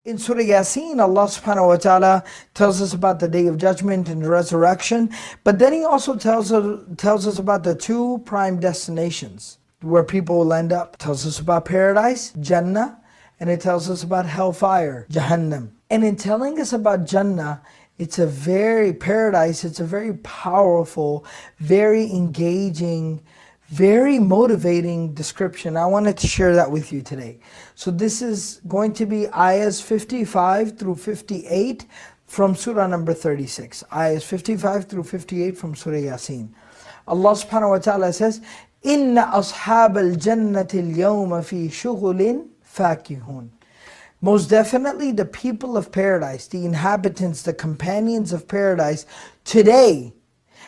In Surah Yasin, Allah subhanahu wa ta'ala tells us about the day of judgment and resurrection, but then He also tells us about the two prime destinations where people will end up. It tells us about paradise, Jannah, and it tells us about hellfire, Jahannam. And in telling us about Jannah, it's a very powerful, very engaging, very motivating description. I wanted to share that with you today. So this is going to be ayahs 55 through 58 from Surah number 36. Ayahs 55 through 58 from Surah Yasin. Allah subhanahu wa ta'ala says, Inna ashab al-jannati al-yawma fi shughulin fakihun. Most definitely the people of paradise, the inhabitants, the companions of paradise today.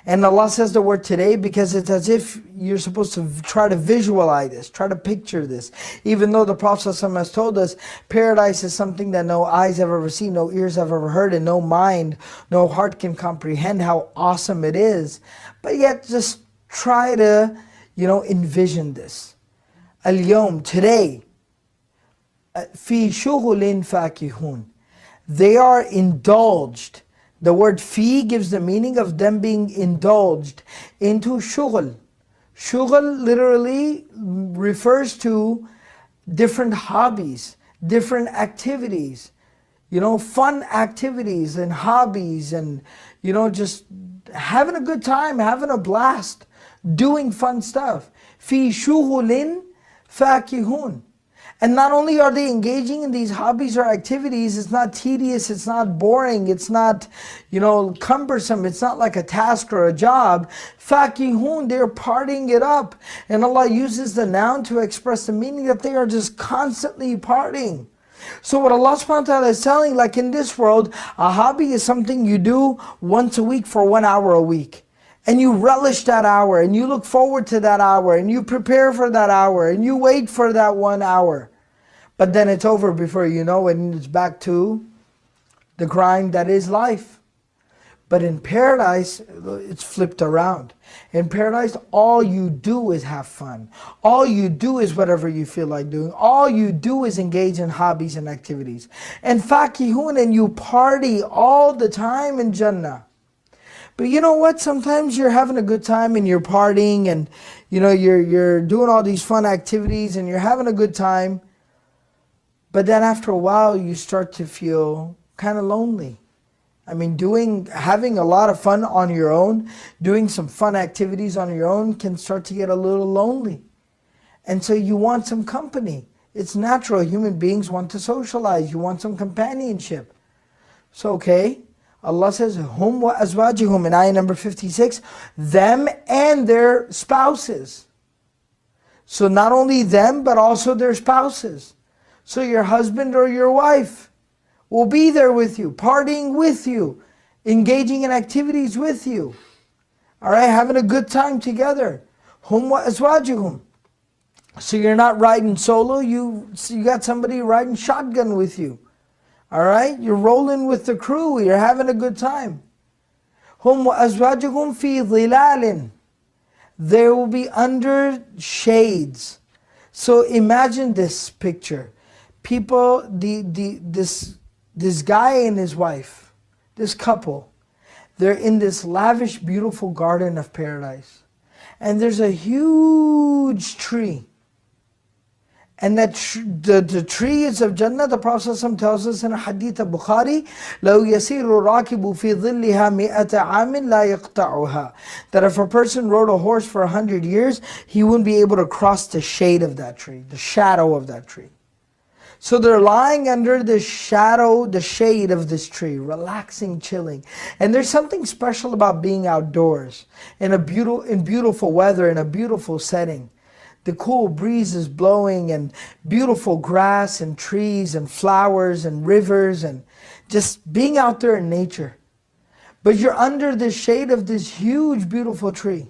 And Allah says the word today because it's as if you're supposed to try to visualize this, try to picture this. Even though the Prophet ﷺ has told us paradise is something that no eyes have ever seen, no ears have ever heard, and no mind, no heart can comprehend how awesome it is. But yet just try to, envision this. Al-yawm, today, fi shughulin fakihun. They are indulged. The word fi gives the meaning of them being indulged into shughul. Shughul literally refers to different hobbies, different activities, fun activities and hobbies and, just having a good time, having a blast, doing fun stuff. Fi shughulin fakihun. And not only are they engaging in these hobbies or activities, it's not tedious, it's not boring, it's not, cumbersome, it's not like a task or a job. Fakihun, they're partying it up. And Allah uses the noun to express the meaning that they are just constantly partying. So what Allah subhanahu wa ta'ala is telling, like in this world, a hobby is something you do once a week for 1 hour a week. And you relish that hour, and you look forward to that hour, and you prepare for that hour, and you wait for that 1 hour. But then it's over before you know it, and it's back to the grind that is life. But in paradise, it's flipped around. In paradise, all you do is have fun. All you do is whatever you feel like doing. All you do is engage in hobbies and activities. And fakihun, and you party all the time in Jannah. But you know what? Sometimes you're having a good time and you're partying and you're doing all these fun activities and you're having a good time. But then after a while you start to feel kind of lonely. I mean, having a lot of fun on your own, doing some fun activities on your own can start to get a little lonely. And so you want some company. It's natural. Human beings want to socialize. You want some companionship. So okay. Allah says, hum wa azwajihum in ayah number 56, them and their spouses. So not only them, but also their spouses. So your husband or your wife will be there with you, partying with you, engaging in activities with you. All right, having a good time together. Hum wa azwajihum. So you're not riding solo, you got somebody riding shotgun with you. All right, you're rolling with the crew, you're having a good time. Hum wa azwajuhum fi dhilalin. They will be under shades. So imagine this picture. People, this guy and his wife, this couple, they're in this lavish, beautiful garden of paradise. And there's a huge tree. And that the tree is of Jannah. The Prophet ﷺ tells us in a hadith of Bukhari, لَوْ يَسِيرُ الرَّاكِبُ فِي ظِلِّهَا مِئَةَ عَامٍ لَا يَقْطَعُهَا. That if a person rode a horse for 100 years, he wouldn't be able to cross the shade of that tree, the shadow of that tree. So they're lying under the shadow, the shade of this tree, relaxing, chilling. And there's something special about being outdoors in beautiful weather, in a beautiful setting. The cool breeze is blowing and beautiful grass and trees and flowers and rivers and just being out there in nature. But you're under the shade of this huge beautiful tree.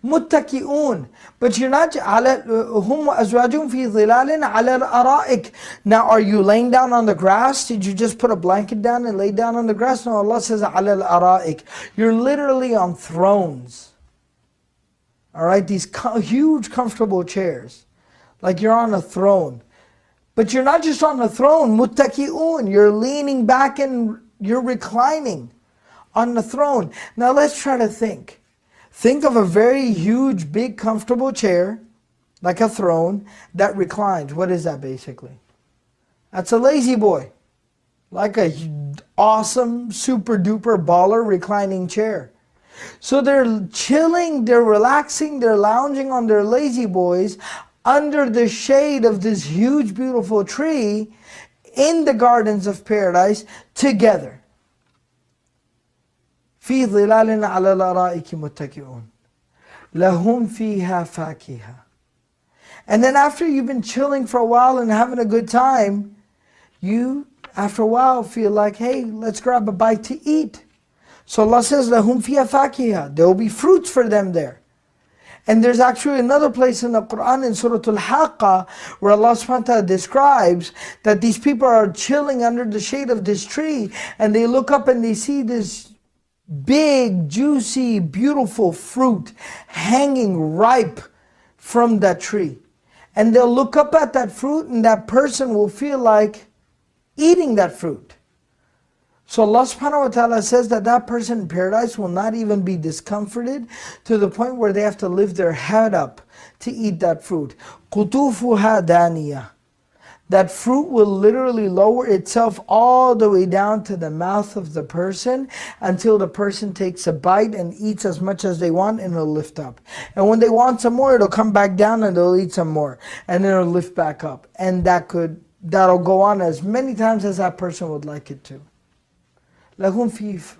Muttaki'un. But you're not hum wa azwajum fi dhilalin ala al-ara'ik. Now are you laying down on the grass? Did you just put a blanket down and lay down on the grass? No, Allah says ala al-ara'ik. You're literally on thrones. All right, these huge comfortable chairs. Like you're on a throne. But you're not just on the throne, muttaki'un. You're leaning back and you're reclining on the throne. Now let's try to think. Think of a very huge, big, comfortable chair, like a throne, that reclines. What is that basically? That's a lazy boy. Like a awesome, super duper baller reclining chair. So they're chilling, they're relaxing, they're lounging on their lazy boys under the shade of this huge, beautiful tree in the gardens of paradise together. في ظلال على الأرائك متكئون لهم فيها فاكهة. And then after you've been chilling for a while and having a good time, you after a while feel like, hey, let's grab a bite to eat. So Allah says, لهم فيها فاكهة. There will be fruits for them there. And there's actually another place in the Quran in Surah Al-Haqqa where Allah subhanahu wa ta'ala describes that these people are chilling under the shade of this tree and they look up and they see this big, juicy, beautiful fruit hanging ripe from that tree. And they'll look up at that fruit and that person will feel like eating that fruit. So Allah subhanahu wa ta'ala says that that person in paradise will not even be discomforted to the point where they have to lift their head up to eat that fruit. قُطُوفُهَا دَانِيَةٌ. That fruit will literally lower itself all the way down to the mouth of the person until the person takes a bite and eats as much as they want and it'll lift up. And when they want some more, it'll come back down and they'll eat some more. And then it'll lift back up. And that'll go on as many times as that person would like it to. لَهُمْ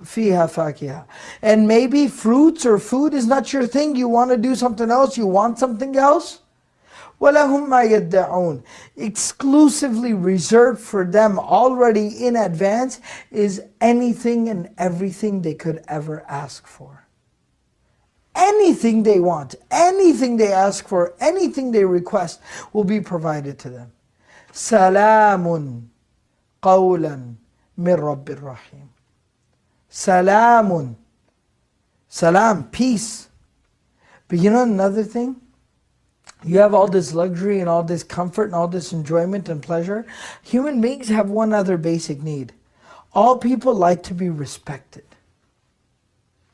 فِيهَا فَاكِهَةٌ. And maybe fruits or food is not your thing. You want to do something else. You want something else. وَلَهُمْ مَا يَدَّعُونَ. Exclusively reserved for them already in advance is anything and everything they could ever ask for. Anything they want, anything they ask for, anything they request will be provided to them. سَلَامٌ قَوْلًا مِّن رَبِّ الرَّحِيمِ. Salamun. Salam, peace. But you know another thing? You have all this luxury and all this comfort and all this enjoyment and pleasure. Human beings have one other basic need. All people like to be respected.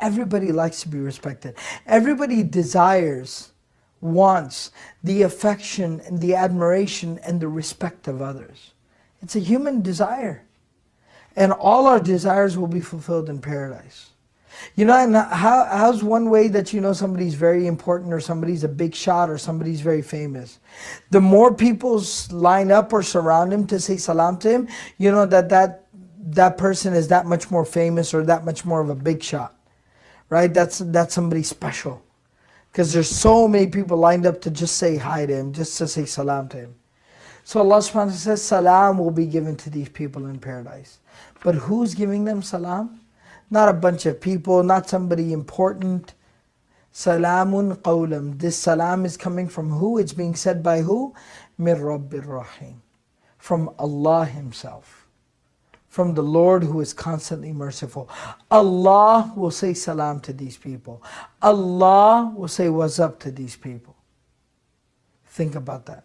Everybody likes to be respected. Everybody desires, wants the affection and the admiration and the respect of others. It's a human desire. And all our desires will be fulfilled in paradise. You know, and how's one way that you know somebody's very important or somebody's a big shot or somebody's very famous? The more people line up or surround him to say salam to him, you know that person is that much more famous or that much more of a big shot. Right? That's somebody special. Because there's so many people lined up to just say hi to him, just to say salam to him. So Allah subhanahu wa ta'ala says salam will be given to these people in paradise. But who's giving them salam? Not a bunch of people, not somebody important. Salamun qawlam. This salam is coming from who? It's being said by who? Min Rabbir Rahim. From Allah Himself. From the Lord who is constantly merciful. Allah will say salam to these people. Allah will say what's up to these people. Think about that.